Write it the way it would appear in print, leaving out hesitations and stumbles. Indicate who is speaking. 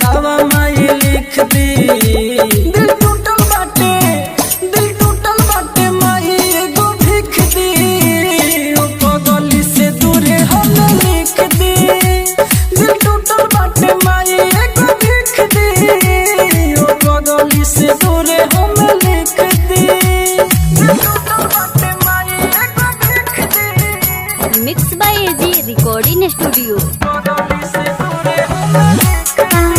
Speaker 1: दवा माई लिख दी। दिल टूटल बाटे माई एगो भीख दी। ओ पगली से दूरे हम लिख दी। दिल टूटल बाटे माई एगो भीख दी। ओ पगली से दूरे हम लिख दी। दिल टूटल बाटे माई एगो भीख दी।
Speaker 2: Mix by AG recording studio.
Speaker 1: पगली से दूरे हम लिख दी।